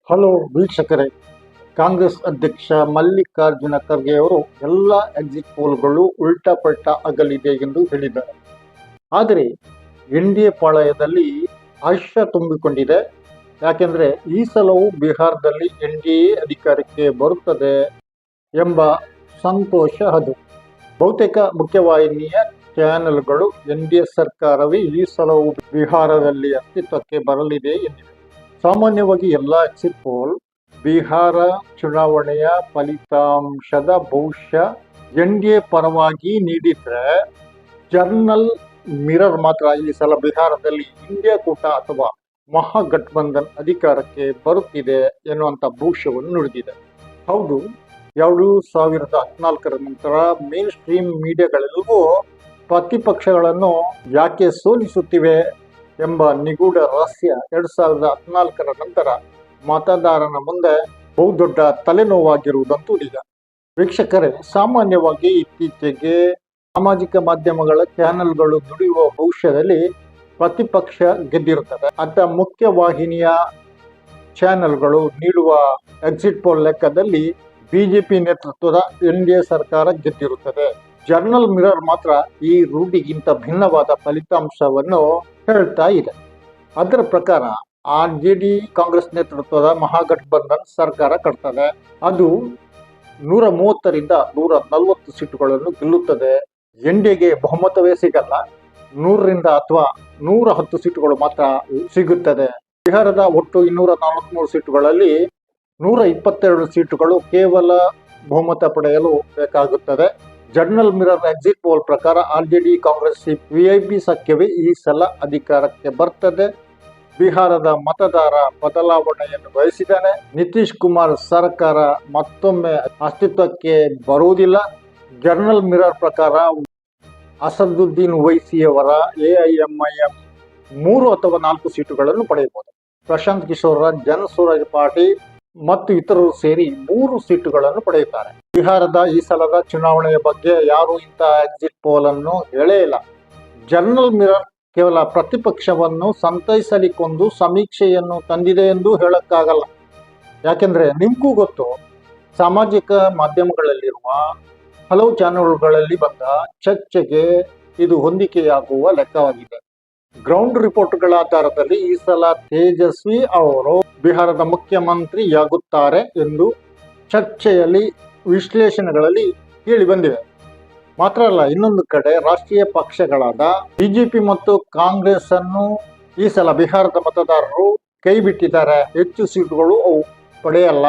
Hello ವೀಕ್ಷಕರೇ, ಕಾಂಗ್ರೆಸ್ ಅಧ್ಯಕ್ಷ ಮಲ್ಲಿಕಾರ್ಜುನ ಖರ್ಗೆ ಅವರು ಎಲ್ಲ ಎಕ್ಸಿಟ್ ಪೋಲ್ಗಳು ಉಲ್ಟಾ ಪಲ್ಟಾ ಆಗಲಿದೆ ಎಂದು ಹೇಳಿದ್ದಾರೆ. ಆದರೆ ಎನ್ಡಿಎ ಪಾಳಯದಲ್ಲಿ ಹರ್ಷ ತುಂಬಿಕೊಂಡಿದೆ. ಯಾಕೆಂದ್ರೆ ಈ ಸಲವೂ ಬಿಹಾರದಲ್ಲಿ ಎನ್ಡಿಎ ಅಧಿಕಾರಕ್ಕೆ ಬರುತ್ತದೆ ಎಂಬ ಸಂತೋಷ ಅದು. ಬಹುತೇಕ ಮುಖ್ಯವಾಹಿನಿಯ ಚಾನೆಲ್ಗಳು ಎನ್ಡಿಎ ಸರ್ಕಾರವೇ ಈ ಸಲವೂ ಬಿಹಾರದಲ್ಲಿ ಅಸ್ತಿತ್ವಕ್ಕೆ ಬರಲಿದೆ ಎಂದಿವೆ. ಸಾಮಾನ್ಯವಾಗಿ ಎಲ್ಲ ಎಕ್ಸಿಟ್ ಪೋಲ್ ಬಿಹಾರ ಚುನಾವಣೆಯ ಫಲಿತಾಂಶದ ಬಹುಶಃ ಎನ್ಡಿಎ ಪರವಾಗಿ ನೀಡಿದ್ರೆ, ಜರ್ನಲ್ ಮಿರರ್ ಮಾತ್ರ ಈ ಸಲ ಬಿಹಾರದಲ್ಲಿ ಇಂಡಿಯಾ ಕೂಟ ಅಥವಾ ಮಹಾಗಠಬಂಧನ್ ಅಧಿಕಾರಕ್ಕೆ ಬರುತ್ತಿದೆ ಎನ್ನುವಂಥ ಭವಿಷ್ಯವನ್ನು ನುಡಿದಿದೆ. ಹೌದು, 2014ರ ನಂತರ ಮೇನ್ ಸ್ಟ್ರೀಮ್ ಮೀಡಿಯಾಗಳೆಲ್ಲವೂ ಪ್ರತಿಪಕ್ಷಗಳನ್ನು ಯಾಕೆ ಸೋಲಿಸುತ್ತಿವೆ ಎಂಬ ನಿಗೂಢ ರಹಸ್ಯ 2014ರ ನಂತರ ಮತದಾರನ ಮುಂದೆ ಬಹುದೊಡ್ಡ ತಲೆನೋವಾಗಿರುವುದಂತೂ ನಿಜ. ವೀಕ್ಷಕರೇ, ಸಾಮಾನ್ಯವಾಗಿ ಇತ್ತೀಚೆಗೆ ಸಾಮಾಜಿಕ ಮಾಧ್ಯಮಗಳ ಚಾನೆಲ್ಗಳು ದುಡಿಯುವ ಭವಿಷ್ಯದಲ್ಲಿ ಪ್ರತಿಪಕ್ಷ ಗೆದ್ದಿರುತ್ತದೆ. ಅಂತ ಮುಖ್ಯವಾಹಿನಿಯ ಚಾನೆಲ್ಗಳು ನೀಡುವ ಎಕ್ಸಿಟ್ ಪೋಲ್ ಲೆಕ್ಕದಲ್ಲಿ ಬಿಜೆಪಿ ನೇತೃತ್ವದ ಎನ್ಡಿಎ ಸರ್ಕಾರ ಗೆದ್ದಿರುತ್ತದೆ. ಜರ್ನಲ್ ಮಿರರ್ ಮಾತ್ರ ಈ ರೂಢಿಗಿಂತ ಭಿನ್ನವಾದ ಫಲಿತಾಂಶವನ್ನು ಹೇಳ್ತಾ ಇದೆ. ಅದರ ಪ್ರಕಾರ ಆರ್ಜೆಡಿ ಕಾಂಗ್ರೆಸ್ ನೇತೃತ್ವದ ಮಹಾಗಠಬಂಧನ್ ಸರ್ಕಾರ ಕಟ್ತದೆ. ಅದು 130ರಿಂದ 140 ಸೀಟುಗಳನ್ನು ಗೆಲ್ಲುತ್ತದೆ. ಎನ್ಡಿಎಗೆ ಬಹುಮತವೇ ಸಿಗಲ್ಲ, 100ರಿಂದ ಅಥವಾ 110 ಸೀಟುಗಳು ಮಾತ್ರ ಸಿಗುತ್ತದೆ. ಬಿಹಾರದ ಒಟ್ಟು 243 ಸೀಟುಗಳಲ್ಲಿ 122 ಸೀಟುಗಳು ಕೇವಲ ಬಹುಮತ ಪಡೆಯಲು ಬೇಕಾಗುತ್ತದೆ. ಜರ್ನಲ್ ಮಿರರ್ ಎಕ್ಸಿಟ್ ಪೋಲ್ ಪ್ರಕಾರ ಆರ್ಜೆಡಿ ಕಾಂಗ್ರೆಸ್ ವಿಐಪಿ ಸಖ್ಯವೇ ಈ ಸಲ ಅಧಿಕಾರಕ್ಕೆ ಬರ್ತದೆ. ಬಿಹಾರದ ಮತದಾರ ಬದಲಾವಣೆಯನ್ನು ಬಯಸಿದ್ದಾನೆ. ನಿತೀಶ್ ಕುಮಾರ್ ಸರ್ಕಾರ ಮತ್ತೊಮ್ಮೆ ಅಸ್ತಿತ್ವಕ್ಕೆ ಬರುವುದಿಲ್ಲ. ಜರ್ನಲ್ ಮಿರರ್ ಪ್ರಕಾರ ಅಸದುದ್ದೀನ್ ಓವೈಸಿಯವರ ಎಐಎಂಐಎಂ 3 ಅಥವಾ 4 ಸೀಟುಗಳನ್ನು ಪಡೆಯಬಹುದು. ಪ್ರಶಾಂತ್ ಕಿಶೋರ್ ಜನ್ ಸ್ವರಾಜ್ ಪಾರ್ಟಿ ಮತ್ತು ಇತರರು ಸೇರಿ 3 ಸೀಟುಗಳನ್ನು ಪಡೆಯುತ್ತಾರೆ. ಬಿಹಾರದ ಈ ಸಲದ ಚುನಾವಣೆಯ ಬಗ್ಗೆ ಯಾರು ಇಂತಹ ಎಕ್ಸಿಟ್ ಪೋಲ್ ಅನ್ನು ಹೇಳೇ ಇಲ್ಲ. ಜರ್ನಲ್ ಮಿರರ್ ಕೇವಲ ಪ್ರತಿಪಕ್ಷವನ್ನು ಸಂತೈಸಲಿಕ್ಕೊಂದು ಸಮೀಕ್ಷೆಯನ್ನು ತಂದಿದೆ ಎಂದು ಹೇಳಕ್ಕಾಗಲ್ಲ. ಯಾಕೆಂದ್ರೆ ನಿಮಗೂ ಗೊತ್ತು, ಸಾಮಾಜಿಕ ಮಾಧ್ಯಮಗಳಲ್ಲಿರುವ ಹಲವು ಚಾನೆಲ್ಗಳಲ್ಲಿ ಬಂದ ಚರ್ಚೆಗೆ ಇದು ಹೊಂದಿಕೆಯಾಗುವ ಲೆಕ್ಕವಾಗಿದೆ. ಗ್ರೌಂಡ್ ರಿಪೋರ್ಟ್ಗಳ ಆಧಾರದಲ್ಲಿ ಈ ಸಲ ತೇಜಸ್ವಿ ಅವರು ಬಿಹಾರದ ಮುಖ್ಯಮಂತ್ರಿಯಾಗುತ್ತಾರೆ ಎಂದು ಚರ್ಚೆಯಲ್ಲಿ ವಿಶ್ಲೇಷಣೆಗಳಲ್ಲಿ ಕೇಳಿ ಬಂದಿವೆ. ಮಾತ್ರ ಅಲ್ಲ, ಇನ್ನೊಂದು ಕಡೆ ರಾಷ್ಟ್ರೀಯ ಪಕ್ಷಗಳಾದ ಬಿಜೆಪಿ ಮತ್ತು ಕಾಂಗ್ರೆಸ್ ಅನ್ನು ಈ ಸಲ ಬಿಹಾರದ ಮತದಾರರು ಕೈ ಬಿಟ್ಟಿದ್ದಾರೆ. ಹೆಚ್ಚು ಸೀಟುಗಳು ಅವು ಪಡೆಯಲ್ಲ.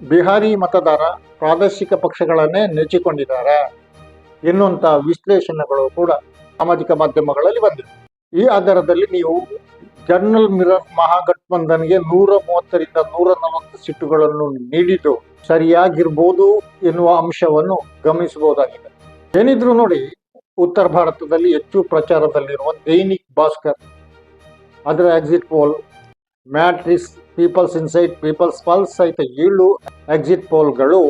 ಬಿಹಾರಿ ಮತದಾರ ಪ್ರಾದೇಶಿಕ ಪಕ್ಷಗಳನ್ನೇ ನೆಚ್ಚಿಕೊಂಡಿದ್ದಾರೆ ಎನ್ನುವಂಥ ವಿಶ್ಲೇಷಣೆಗಳು ಕೂಡ ಸಾಮಾಜಿಕ ಮಾಧ್ಯಮಗಳಲ್ಲಿ ಬಂದಿವೆ. ಈ ಆಧಾರದಲ್ಲಿ ನೀವು ಜರ್ನಲ್ ಮಿರರ್ ಮಹಾಗಠಬಂಧನ್ಗೆ 130ರಿಂದ 140 ಸೀಟುಗಳನ್ನು ನೀಡಿದ್ದು ಸರಿಯಾಗಿರ್ಬೋದು ಎನ್ನುವ ಅಂಶವನ್ನು ಗಮನಿಸಬಹುದಾಗಿದೆ. ಏನಿದ್ರು ನೋಡಿ, ಉತ್ತರ ಭಾರತದಲ್ಲಿ ಹೆಚ್ಚು ಪ್ರಚಾರದಲ್ಲಿರುವ ದೈನಿಕ್ ಭಾಸ್ಕರ್ ಅದರ exit poll, matrix, people's insight, people's pulse ಸಹಿತ 7 ಎಕ್ಸಿಟ್ ಪೋಲ್ಗಳು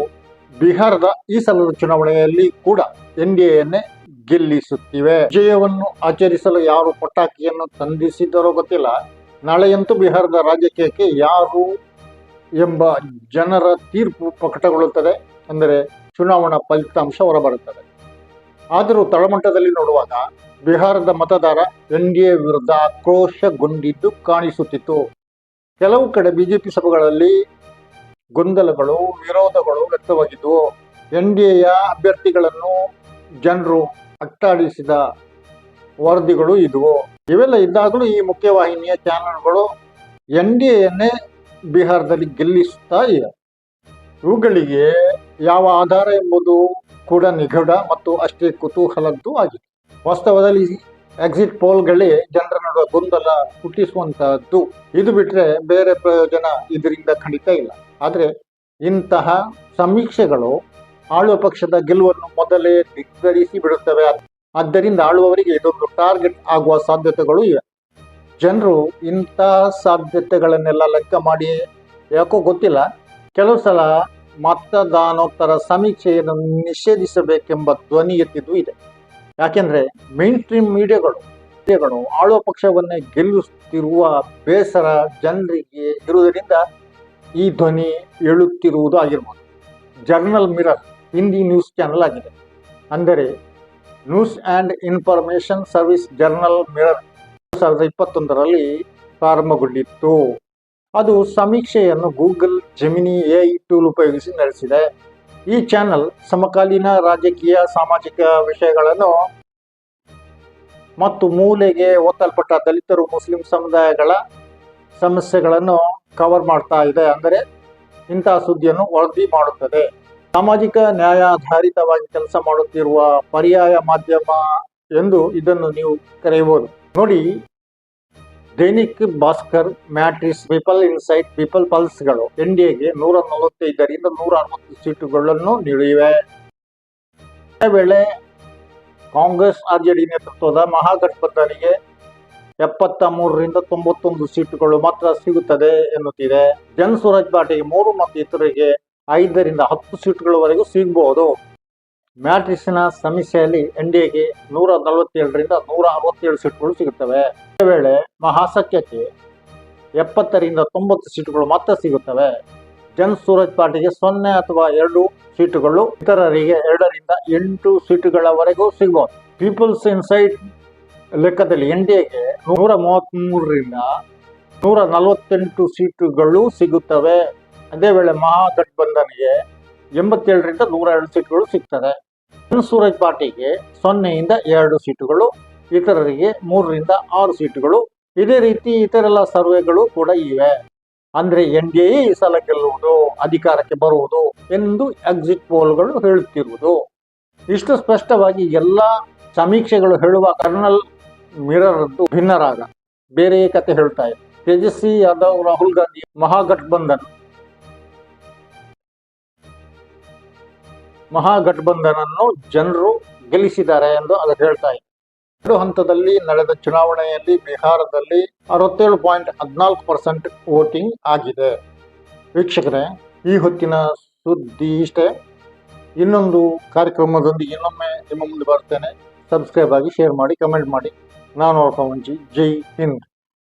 ಬಿಹಾರದ ಈ ಸಲದ ಚುನಾವಣೆಯಲ್ಲಿ ಕೂಡ ಎನ್ಡಿಎಯನ್ನೇ ಗೆಲ್ಲಿಸುತ್ತಿವೆ. ವಿಜಯವನ್ನು ಆಚರಿಸಲು ಯಾರು ಪಟಾಕಿಯನ್ನು ತಂದಿಸಿದರೋ ಗೊತ್ತಿಲ್ಲ. ನಾಳೆಯಂತೂ ಬಿಹಾರದ ರಾಜಕೀಯಕ್ಕೆ ಯಾರು ಎಂಬ ಜನರ ತೀರ್ಪು ಪ್ರಕಟಗೊಳ್ಳುತ್ತದೆ. ಅಂದರೆ ಚುನಾವಣಾ ಫಲಿತಾಂಶ ಹೊರಬರುತ್ತದೆ. ಆದರೂ ತಳಮಟ್ಟದಲ್ಲಿ ನೋಡುವಾಗ ಬಿಹಾರದ ಮತದಾರ ಎನ್ಡಿಎ ವಿರುದ್ಧ ಆಕ್ರೋಶಗೊಂಡಿದ್ದು ಕಾಣಿಸುತ್ತಿತ್ತು. ಕೆಲವು ಕಡೆ ಬಿಜೆಪಿ ಸಭೆಗಳಲ್ಲಿ ಗೊಂದಲಗಳು, ವಿರೋಧಗಳು ವ್ಯಕ್ತವಾಗಿದ್ದವು. ಎನ್ಡಿಎಯ ಅಭ್ಯರ್ಥಿಗಳನ್ನು ಜನರು ಅಟ್ಟಾಡಿಸಿದ ವರದಿಗಳು ಇದ್ವು. ಇವೆಲ್ಲ ಇದ್ದಾಗಲೂ ಈ ಮುಖ್ಯವಾಹಿನಿಯ ಚಾನೆಲ್ಗಳು ಎನ್ಡಿಎಯನ್ನೇ ಬಿಹಾರದಲ್ಲಿ ಗೆಲ್ಲಿಸುತ್ತಾ ಇವೆ. ಇವುಗಳಿಗೆ ಯಾವ ಆಧಾರ ಎಂಬುದು ಕೂಡ ನಿಗೂಢ ಮತ್ತು ಅಷ್ಟೇ ಕುತೂಹಲದ್ದು ಆಗಿದೆ. ವಾಸ್ತವದಲ್ಲಿ ಎಕ್ಸಿಟ್ ಪೋಲ್ಗಳೇ ಜನರ ನಡುವೆ ಗೊಂದಲ ಹುಟ್ಟಿಸುವಂತಹದ್ದು. ಇದು ಬಿಟ್ಟರೆ ಬೇರೆ ಪ್ರಯೋಜನ ಇದರಿಂದ ಖಂಡಿತ ಇಲ್ಲ. ಆದರೆ ಇಂತಹ ಸಮೀಕ್ಷೆಗಳು ಆಳುವ ಪಕ್ಷದ ಗೆಲುವನ್ನು ಮೊದಲೇ ನಿರ್ಧರಿಸಿ ಬಿಡುತ್ತವೆ. ಆದ್ದರಿಂದ ಆಳುವವರಿಗೆ ಇದೊಂದು ಟಾರ್ಗೆಟ್ ಆಗುವ ಸಾಧ್ಯತೆಗಳು ಇವೆ. ಜನರು ಇಂತಹ ಸಾಧ್ಯತೆಗಳನ್ನೆಲ್ಲ ಲೆಕ್ಕ ಮಾಡಿ ಯಾಕೋ ಗೊತ್ತಿಲ್ಲ, ಕೆಲವು ಸಲ ಮತದಾನೋತ್ತರ ಸಮೀಕ್ಷೆಯನ್ನು ನಿಷೇಧಿಸಬೇಕೆಂಬ ಧ್ವನಿ ಎತ್ತಿದ್ದು ಇದೆ. ಯಾಕೆಂದ್ರೆ ಮೈನ್ ಸ್ಟ್ರೀಮ್ ಮೀಡಿಯಾಗಳು ಆಳುವ ಪಕ್ಷವನ್ನೇ ಗೆಲ್ಲಿಸುತ್ತಿರುವ ಬೇಸರ ಜನರಿಗೆ ಇರುವುದರಿಂದ ಈ ಧ್ವನಿ ಹೇಳುತ್ತಿರುವುದು ಆಗಿರ್ಬೋದು. Journal mirror Hindi news channel ಆಗಿದೆ. ಅಂದರೆ news and information service journal mirror 2021ರಲ್ಲಿ ಪ್ರಾರಂಭಗೊಂಡಿತ್ತು. ಅದು ಸಮೀಕ್ಷೆಯನ್ನು ಗೂಗಲ್ ಜೆಮಿನಿ AI ಟೂಲ್ ಉಪಯೋಗಿಸಿ ನಡೆಸಿದೆ. ಈ ಚಾನೆಲ್ ಸಮಕಾಲೀನ ರಾಜಕೀಯ, ಸಾಮಾಜಿಕ ವಿಷಯಗಳನ್ನು ಮತ್ತು ಮೂಲೆಗೆ ಒತ್ತಲ್ಪಟ್ಟ ದಲಿತರು, ಮುಸ್ಲಿಂ ಸಮುದಾಯಗಳ ಸಮಸ್ಯೆಗಳನ್ನು ಕವರ್ ಮಾಡ್ತಾ ಇದೆ. ಅಂದರೆ ಇಂತಹ ಸುದ್ದಿಯನ್ನು ವರದಿ ಮಾಡುತ್ತದೆ. ಸಾಮಾಜಿಕ ನ್ಯಾಯಾಧಾರಿತವಾಗಿ ಕೆಲಸ ಮಾಡುತ್ತಿರುವ ಪರ್ಯಾಯ ಮಾಧ್ಯಮ ಎಂದು ಇದನ್ನು ನೀವು ಕರೆಯಬಹುದು. ನೋಡಿ, Dainik Bhaskar, matrix, people insight, people ಪಲ್ಸ್ಗಳು NDAಗೆ 145ರಿಂದ 160 ಸೀಟುಗಳನ್ನು ನೀಡಿವೆ. ಇದೇ ವೇಳೆ ಕಾಂಗ್ರೆಸ್ RJD ನೇತೃತ್ವದ ಮಹಾಗಠಬಂಧನಿಗೆ 73ರಿಂದ 91 ಸೀಟುಗಳು ಮಾತ್ರ ಸಿಗುತ್ತದೆ ಎನ್ನುತ್ತಿದೆ. ಜನ್ ಸ್ವರಾಜ್ ಪಾರ್ಟಿಗೆ 3 ಮತ್ತು ಇತರರಿಗೆ 5ರಿಂದ 10 ಸೀಟುಗಳವರೆಗೂ ಸಿಗಬಹುದು. ಮ್ಯಾಟ್ರಿಕ್ಸ್ನ ಸಮೀಕ್ಷೆಯಲ್ಲಿ NDAಗೆ 147ರಿಂದ 167 ಸೀಟುಗಳು ಸಿಗುತ್ತವೆ. ಇದೇ ವೇಳೆ ಮಹಾಸಖ್ಯಕ್ಕೆ 70ರಿಂದ 90 ಸೀಟುಗಳು ಮಾತ್ರ ಸಿಗುತ್ತವೆ. ಜನ್ ಸ್ವರಾಜ್ ಪಾರ್ಟಿಗೆ 0 ಅಥವಾ 2 ಸೀಟುಗಳು, ಇತರರಿಗೆ 2ರಿಂದ 8 ಸೀಟುಗಳವರೆಗೂ ಸಿಗಬಹುದು. ಪೀಪಲ್ಸ್ ಇನ್ಸೈಟ್ ಲೆಕ್ಕದಲ್ಲಿ NDAಗೆ 133ರಿಂದ 148 ಸೀಟುಗಳು ಸಿಗುತ್ತವೆ. ಅದೇ ವೇಳೆ ಮಹಾಗಠಬಂಧನ್ಗೆ 87ರಿಂದ 102 ಸೀಟುಗಳು ಸಿಗ್ತದೆ. ಜನ್ ಸ್ವರಾಜ್ ಪಾರ್ಟಿಗೆ 0ರಿಂದ 2 ಸೀಟುಗಳು, ಇತರರಿಗೆ 3ರಿಂದ 6 ಸೀಟುಗಳು. ಇದೇ ರೀತಿ ಇತರೆಲ್ಲ ಸರ್ವೆಗಳು ಕೂಡ ಇವೆ. ಅಂದ್ರೆ NDA ಈ ಸಲ ಗೆಲ್ಲುವುದು, ಅಧಿಕಾರಕ್ಕೆ ಬರುವುದು ಎಂದು ಎಕ್ಸಿಟ್ ಪೋಲ್ಗಳು ಹೇಳುತ್ತಿರುವುದು. ಇಷ್ಟು ಸ್ಪಷ್ಟವಾಗಿ ಎಲ್ಲ ಸಮೀಕ್ಷೆಗಳು ಹೇಳುವ ಕರ್ನಲ್ ಮಿರರ್ ಭಿನ್ನರಾಗ ಬೇರೆ ಕತೆ ಹೇಳ್ತಾ ಇದೆ. ತೇಜಸ್ವಿ ಯಾದವ್, ರಾಹುಲ್ ಗಾಂಧಿ ಮಹಾಗಠಬಂಧನನ್ನು ಜನರು ಗೆಲ್ಲಿಸಿದ್ದಾರೆ ಎಂದು ಅದು ಹೇಳ್ತಾ ಇದೆ. 2 ಹಂತದಲ್ಲಿ ನಡೆದ ಚುನಾವಣೆಯಲ್ಲಿ ಬಿಹಾರದಲ್ಲಿ 67.14% ವೋಟಿಂಗ್ ಆಗಿದೆ. ವೀಕ್ಷಕರೇ, ಈ ಹೊತ್ತಿನ ಸುದ್ದಿ ಇಷ್ಟೇ. ಇನ್ನೊಂದು ಕಾರ್ಯಕ್ರಮದೊಂದಿಗೆ ಇನ್ನೊಮ್ಮೆ ನಿಮ್ಮ ಮುಂದೆ ಬರ್ತೇನೆ. ಸಬ್ಸ್ಕ್ರೈಬ್ ಆಗಿ, ಶೇರ್ ಮಾಡಿ, ಕಮೆಂಟ್ ಮಾಡಿ. ನಾನು ಹೊರಪವಂಜಿ. ಜೈ ಹಿಂದ್.